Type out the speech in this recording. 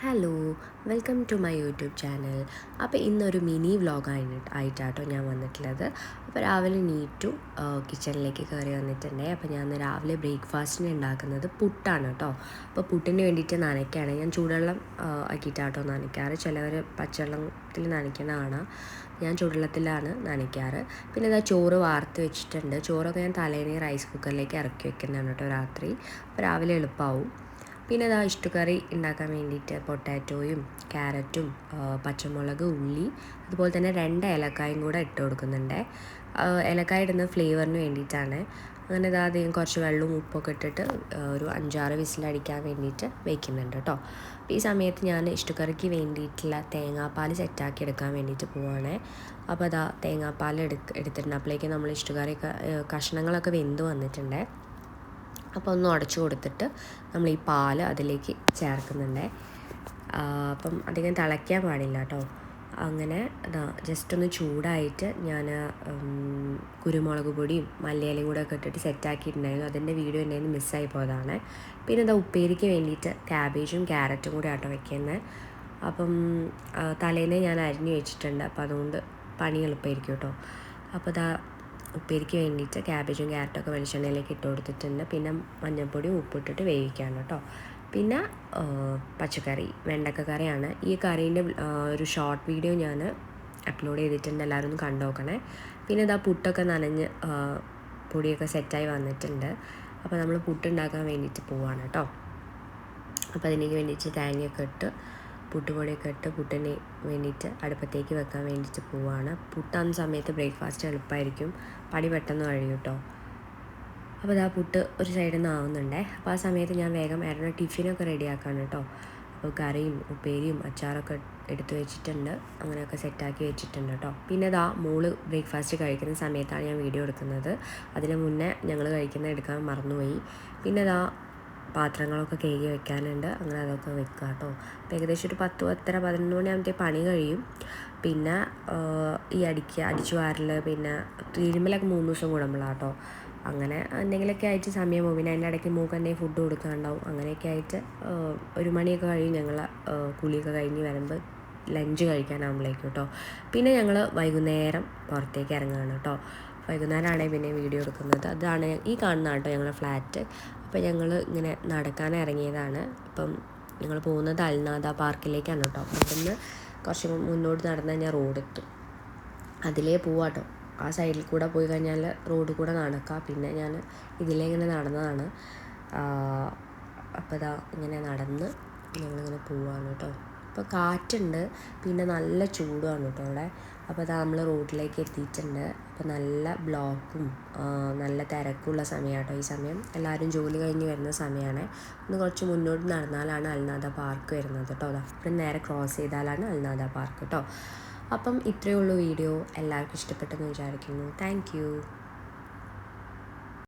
Hello, welcome to my YouTube channel. അപ്പോൾ ഇന്നൊരു mini vlog ആയിട്ടാട്ടോ ഞാൻ വന്നിട്ടുള്ളത്. അപ്പോൾ രാവിലെ നീറ്റു കിച്ചണിലേക്ക് കയറി വന്നിട്ടുണ്ട്. അപ്പോൾ ഞാൻ രാവിലെ ബ്രേക്ക്ഫാസ്റ്റിന് ഉണ്ടാക്കുന്നത് പുട്ടാണ് കേട്ടോ. അപ്പോൾ പുട്ടിന് വേണ്ടിയിട്ട് നനയ്ക്കുകയാണ്. ഞാൻ ചൂടുവെള്ളം ആക്കിയിട്ടാട്ടോ നനയ്ക്കാറ്. ചിലവർ പച്ചവെള്ളത്തിൽ നനയ്ക്കുന്നതാണ്. ഞാൻ ചൂടുവെള്ളത്തിലാണ് നനയ്ക്കാറ്. പിന്നെ ഇതാ ചോറ് വാർത്ത് വെച്ചിട്ടുണ്ട്. ചോറൊക്കെ ഞാൻ തലേന്ന് റൈസ് കുക്കറിലേക്ക് ഇറക്കി വെക്കുന്നതാണ് കേട്ടോ രാത്രി. അപ്പോൾ രാവിലെ എളുപ്പമാവും. പിന്നെ ഇതാ ഇഷ്ടുകറി ഉണ്ടാക്കാൻ വേണ്ടിയിട്ട് പൊട്ടാറ്റോയും ക്യാരറ്റും പച്ചമുളക്, ഉള്ളി, അതുപോലെ തന്നെ 2 ഏലക്കായും കൂടെ ഇട്ട് കൊടുക്കുന്നുണ്ട്. ഏലക്കായ ഇടുന്ന ഫ്ലേവറിന് വേണ്ടിയിട്ടാണ്. അങ്ങനെ ഇതാ അധികം കുറച്ച് വെള്ളവും ഉപ്പൊക്കെ ഇട്ടിട്ട് ഒരു 5-6 വിസിലടിക്കാൻ വേണ്ടിയിട്ട് വയ്ക്കുന്നുണ്ട് കേട്ടോ. അപ്പോൾ ഈ സമയത്ത് ഞാൻ ഇഷ്ടുകറിക്ക് വേണ്ടിയിട്ടുള്ള തേങ്ങാപ്പാൽ സെറ്റാക്കി എടുക്കാൻ വേണ്ടിയിട്ട് പോവുകയാണ്. അപ്പോൾ അതാ തേങ്ങാപ്പാൽ എടുത്തിട്ടുണ്ട്. അപ്പോഴേക്കും നമ്മൾ ഇഷ്ടുകറിയൊക്കെ കഷ്ണങ്ങളൊക്കെ വെന്ത് വന്നിട്ടുണ്ട്. അപ്പോൾ ഒന്ന് ഉടച്ചു കൊടുത്തിട്ട് നമ്മൾ ഈ പാല് അതിലേക്ക് ചേർക്കുന്നുണ്ട്. അപ്പം അധികം തിളയ്ക്കാൻ പാടില്ല കേട്ടോ. അങ്ങനെ ജസ്റ്റ് ഒന്ന് ചൂടായിട്ട് ഞാൻ കുരുമുളക് പൊടിയും മല്ലിയിലയും കൂടെ ഒക്കെ ഇട്ടിട്ട് സെറ്റാക്കിയിട്ടുണ്ടായിരുന്നു. അതിൻ്റെ വീഡിയോ എൻ്റെ മിസ്സായി പോയതാണ്. പിന്നെ ഉപ്പേരിക്ക് വേണ്ടിയിട്ട് ക്യാബേജും ക്യാരറ്റും കൂടെ ആട്ടോ വയ്ക്കുന്നത്. അപ്പം തലേന്നേ ഞാൻ അരിഞ്ഞു വെച്ചിട്ടുണ്ട്. അപ്പോൾ അതുകൊണ്ട് പണി എളുപ്പമായിരിക്കും കേട്ടോ. അപ്പോൾ ഉപ്പേരിക്ക് വേണ്ടിയിട്ട് ക്യാബേജും ക്യാരറ്റൊക്കെ വെളിച്ചെണ്ണയിലേക്ക് ഇട്ട് കൊടുത്തിട്ടുണ്ട്. പിന്നെ മഞ്ഞൾപ്പൊടിയും ഉപ്പിട്ടിട്ട് വേവിക്കുകയാണ് കേട്ടോ. പിന്നെ പച്ചക്കറി വെണ്ടക്ക കറിയാണ്. ഈ കറീൻ്റെ ഒരു ഷോർട്ട് വീഡിയോ ഞാൻ അപ്ലോഡ് ചെയ്തിട്ടുണ്ട്. എല്ലാവരും ഒന്ന് കണ്ടു നോക്കണേ. പിന്നെ പുട്ടൊക്കെ നനഞ്ഞ് പൊടിയൊക്കെ സെറ്റായി വന്നിട്ടുണ്ട്. അപ്പോൾ നമ്മൾ പുട്ടുണ്ടാക്കാൻ വേണ്ടിയിട്ട് പോവുകയാണ് കേട്ടോ. അപ്പോൾ അതിലേക്ക് വേണ്ടിയിട്ട് തേങ്ങയൊക്കെ ഇട്ട് പുട്ടുപൊടിയൊക്കെ ഇട്ട് പുട്ടിന് വേണ്ടിയിട്ട് അടുപ്പത്തേക്ക് വെക്കാൻ വേണ്ടിയിട്ട് പോവുകയാണ്. പുട്ടാകുന്ന സമയത്ത് ബ്രേക്ക്ഫാസ്റ്റ് എളുപ്പമായിരിക്കും, പണി പെട്ടെന്ന് കഴിയും കേട്ടോ. അപ്പോൾ പുട്ട് ഒരു സൈഡിൽ നിന്ന് ആവുന്നുണ്ടേ. അപ്പോൾ ആ സമയത്ത് ഞാൻ വേഗം ഏട്ടൻ്റെ ടിഫിനൊക്കെ റെഡിയാക്കാണ് കേട്ടോ. അപ്പോൾ കറിയും ഉപ്പേരിയും അച്ചാറൊക്കെ എടുത്ത് വെച്ചിട്ടുണ്ട്. അങ്ങനെയൊക്കെ സെറ്റാക്കി വെച്ചിട്ടുണ്ട് കേട്ടോ. പിന്നെ മോള് ബ്രേക്ക്ഫാസ്റ്റ് കഴിക്കുന്ന സമയത്താണ് ഞാൻ വീഡിയോ എടുക്കുന്നത്. അതിന് മുന്നേ ഞങ്ങൾ കഴിക്കുന്നത് എടുക്കാൻ മറന്നുപോയി. പിന്നെ പാത്രങ്ങളൊക്കെ കഴുകി വെക്കാനുണ്ട്. അങ്ങനെ അതൊക്കെ വെക്കുക കേട്ടോ. അപ്പോൾ ഏകദേശം ഒരു 10-11 മണിയാകുമ്പോഴത്തേ പണി കഴിയും. പിന്നെ ഈ അടിച്ചു വാരൽ, പിന്നെ തിരുമ്മലൊക്കെ 3 ദിവസം കൂടുമ്പോഴാണ് കേട്ടോ. അങ്ങനെ എന്തെങ്കിലുമൊക്കെ ആയിട്ട് സമയം പോകും. പിന്നെ അതിൻ്റെ ഇടയ്ക്ക് മൂക്ക് എന്തെങ്കിലും ഫുഡ് കൊടുക്കാനുണ്ടാവും. അങ്ങനെയൊക്കെ ആയിട്ട് 1 മണിയൊക്കെ കഴിയും ഞങ്ങൾ കുളിയൊക്കെ കഴിഞ്ഞ് വരുമ്പോൾ ലഞ്ച് കഴിക്കാനാകുമ്പോഴേക്കും കേട്ടോ. പിന്നെ ഞങ്ങൾ വൈകുന്നേരം പുറത്തേക്ക് ഇറങ്ങുകയാണ് കേട്ടോ. വൈകുന്നേരമാണെങ്കിൽ പിന്നെ വീഡിയോ എടുക്കുന്നത്. അതാണ് ഈ കാണുന്ന കേട്ടോ ഞങ്ങളുടെ ഫ്ലാറ്റ്. അപ്പോൾ ഞങ്ങൾ ഇങ്ങനെ നടക്കാൻ ഇറങ്ങിയതാണ്. അപ്പം ഞങ്ങൾ പോകുന്നത് അൽനാദ പാർക്കിലേക്കാണ് കേട്ടോ. അവിടുന്ന് കുറച്ച് മുന്നോട്ട് നടന്ന് കഴിഞ്ഞാൽ റോഡെത്തും. അതിലേ പോവാട്ടോ. ആ സൈഡിൽ കൂടെ പോയി കഴിഞ്ഞാൽ റോഡ് കൂടെ നടക്കാം. പിന്നെ ഞാൻ ഇതിലേ ഇങ്ങനെ നടന്നതാണ്. അപ്പോൾ ഇങ്ങനെ നടന്ന് ഞങ്ങളിങ്ങനെ പോവാണ് കേട്ടോ. ഇപ്പോൾ കാറ്റുണ്ട്, പിന്നെ നല്ല ചൂടുമാണ് കേട്ടോ അവിടെ. അപ്പോൾ നമ്മൾ റോഡിലേക്ക് എത്തിയിട്ടുണ്ട്. അപ്പോൾ നല്ല ബ്ലോക്കും നല്ല തിരക്കുള്ള സമയമാണ് കേട്ടോ ഈ സമയം. എല്ലാവരും ജോലി കഴിഞ്ഞ് വരുന്ന സമയമാണ്. ഒന്ന് കുറച്ച് മുന്നോട്ട് നടന്നാലാണ് അൽനാദ പാർക്ക് വരുന്നത് കേട്ടോ. അപ്പം നേരെ ക്രോസ് ചെയ്താലാണ് അൽനാദ പാർക്ക് കേട്ടോ. അപ്പം ഇത്രയേ ഉള്ളൂ വീഡിയോ. എല്ലാവർക്കും ഇഷ്ടപ്പെട്ടെന്ന് വിചാരിക്കുന്നു. താങ്ക്